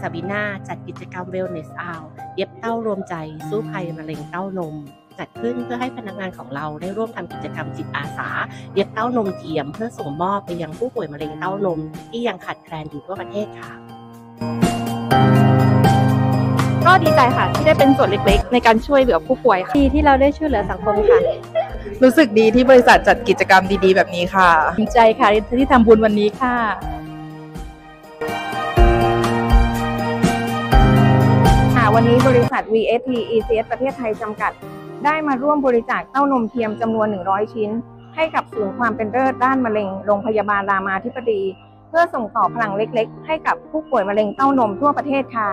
ซาบีนาจัดกิจกรรม Wellness Hour เย็บเต้ารวมใจสู้ภัยมะเร็งเต้านมจัดขึ้นเพื่อให้พนักงานของเราได้ร่วมทำกิจกรรมจิตอาสาเย็บเต้านมเทียมเพื่อส่งมอบไปยังผู้ป่วยมะเร็งเต้านมที่ยังขาดแคลนอยู่ทั่วประเทศค่ะก็ดีใจค่ะที่ได้เป็นส่วนเล็กๆในการช่วยเหลือผู้ป่วยค่ะที่เราได้ช่วยเหลือสังคมค่ะรู้สึกดีที่บริษัทจัดกิจกรรมดีๆแบบนี้ค่ะดีใจค่ะที่ทำบุญวันนี้ค่ะวันนี้บริษัท VST ECS ประเทศไทยจำกัดได้มาร่วมบริจาคเต้านมเทียมจำนวน100ชิ้นให้กับศูนย์ความเป็นเลิศด้านมะเร็งโรงพยาบาลรามาธิบดีเพื่อส่งต่อพลังเล็กๆให้กับผู้ป่วยมะเร็งเต้านมทั่วประเทศค่ะ